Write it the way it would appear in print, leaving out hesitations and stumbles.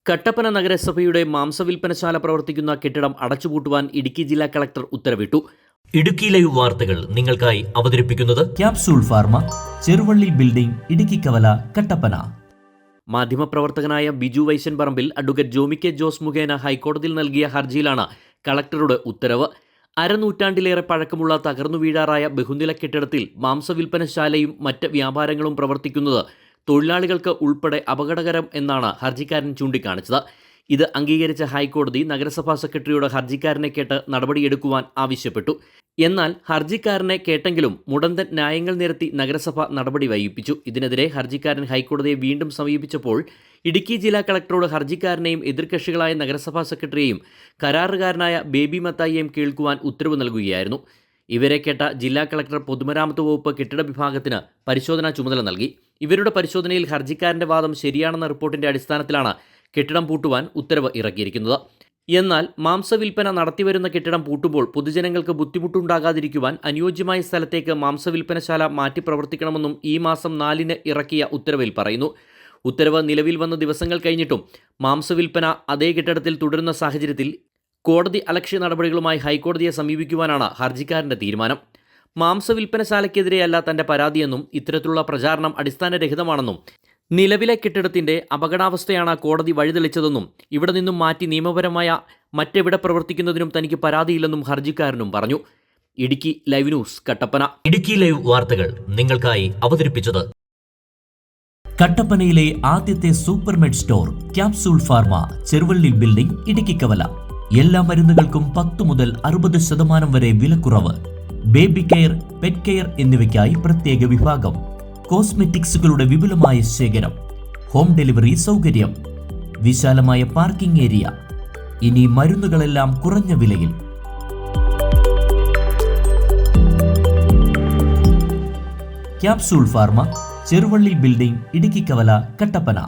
കട്ടപ്പന നഗരസഭയുടെ മാംസവിൽപ്പനശാല പ്രവർത്തിക്കുന്ന കെട്ടിടം അടച്ചുപൂട്ടുവാൻ ഇടുക്കി ജില്ലാ കളക്ടർ ഉത്തരവിട്ടു. ഇടുക്കി ലൈവ് വാർത്തകൾ നിങ്ങൾക്കായി അവതരിപ്പിക്കുന്നത് capsule pharma, Cheruvally building, Idukki കവല, കട്ടപ്പന. മാധ്യമപ്രവർത്തകനായ ബിജു വൈശൻ പറമ്പിൽ അഡ്വക്കേറ്റ് ജോമി കെ ജോസ് മുഖേന ഹൈക്കോടതിയിൽ നൽകിയ ഹർജിയിലാണ് കളക്ടറുടെ ഉത്തരവ്. അരനൂറ്റാണ്ടിലേറെ പഴക്കമുള്ള തകർന്നു വീഴാറായ ബഹുനില കെട്ടിടത്തിൽ മാംസവിൽപ്പനശാലയും മറ്റ് വ്യാപാരങ്ങളും പ്രവർത്തിക്കുന്നത് തൊഴിലാളികൾക്ക് ഉൾപ്പെടെ അപകടകരം എന്നാണ് ഹർജിക്കാരൻ ചൂണ്ടിക്കാണിച്ചത്. ഇത് അംഗീകരിച്ച ഹൈക്കോടതി നഗരസഭാ സെക്രട്ടറിയോട് ഹർജിക്കാരനെ കേട്ട് നടപടിയെടുക്കുവാൻ ആവശ്യപ്പെട്ടു. എന്നാൽ ഹർജിക്കാരനെ കേട്ടെങ്കിലും മുടന്തൻ ന്യായങ്ങൾ നിരത്തി നഗരസഭ നടപടി വൈകിപ്പിച്ചു. ഇതിനെതിരെ ഹർജിക്കാരൻ ഹൈക്കോടതിയെ വീണ്ടും സമീപിച്ചപ്പോൾ ഇടുക്കി ജില്ലാ കളക്ടറോട് ഹർജിക്കാരനെയും എതിർകക്ഷികളായ നഗരസഭാ സെക്രട്ടറിയെയും കരാറുകാരനായ ബേബി മത്തായിയെയും കേൾക്കുവാൻ ഉത്തരവ് നൽകുകയായിരുന്നു. ഇവരെ കേട്ട ജില്ലാ കളക്ടർ പൊതുമരാമത്ത് വകുപ്പ് കെട്ടിട വിഭാഗത്തിന് പരിശോധനാ ചുമതല നൽകി. ഇവരുടെ പരിശോധനയിൽ ഹർജിക്കാരന്റെ വാദം ശരിയാണെന്ന റിപ്പോർട്ടിന്റെ അടിസ്ഥാനത്തിലാണ് കെട്ടിടം പൂട്ടുവാൻ ഉത്തരവ് ഇറക്കിയിരിക്കുന്നത്. എന്നാൽ മാംസവിൽപ്പന നടത്തിവരുന്ന കെട്ടിടം പൂട്ടുമ്പോൾ പൊതുജനങ്ങൾക്ക് ബുദ്ധിമുട്ടുണ്ടാകാതിരിക്കുവാൻ അനുയോജ്യമായ സ്ഥലത്തേക്ക് മാംസവിൽപ്പനശാല മാറ്റി പ്രവർത്തിക്കണമെന്നും ഈ മാസം 4-ന് ഇറക്കിയ ഉത്തരവിൽ പറയുന്നു. ഉത്തരവ് നിലവിൽ വന്ന ദിവസങ്ങൾ കഴിഞ്ഞിട്ടും മാംസവിൽപ്പന അതേ കെട്ടിടത്തിൽ തുടരുന്ന സാഹചര്യത്തിൽ കോടതി അലക്ഷ്യ നടപടികളുമായി ഹൈക്കോടതിയെ സമീപിക്കുവാനാണ് ഹർജിക്കാരന്റെ തീരുമാനം. മാംസവിൽപ്പനശാലയ്ക്കെതിരെയല്ല തന്റെ പരാതിയെന്നും ഇത്തരത്തിലുള്ള പ്രചാരണം അടിസ്ഥാനരഹിതമാണെന്നും നിലവിലെ കെട്ടിടത്തിന്റെ അപകടാവസ്ഥയാണ് കോടതി വഴിതെളിച്ചതെന്നും ഇവിടെ നിന്നും മാറ്റി നിയമപരമായ മറ്റെവിടെ പ്രവർത്തിക്കുന്നതിനും തനിക്ക് പരാതിയില്ലെന്നും ഹർജിക്കാരനും പറഞ്ഞു. Idukki live news, Kattappana. Idukki live വാർത്തകൾ നിങ്ങൾക്കായി അവതരിപ്പിച്ചത് കട്ടപ്പനയിലെ ആദ്യത്തെ supermed store capsule pharma, Cheruvally building, Idukki കവല. എല്ലാ മരുന്നുകൾക്കും 10 മുതൽ 60% വരെ വിലക്കുറവ്. ബേബി കെയർ, പെറ്റ് കെയർ എന്നിവയ്ക്കായി പ്രത്യേക വിഭാഗം. കോസ്മെറ്റിക്സുകളുടെ വിപുലമായ ശേഖരം. ഹോം ഡെലിവറി സൗകര്യം. വിശാലമായ പാർക്കിംഗ് ഏരിയ. ഇനി മരുന്നുകളെല്ലാം കുറഞ്ഞ വിലയിൽ. Capsule pharma, Cheruvally building, Idukki കവല, കട്ടപ്പന.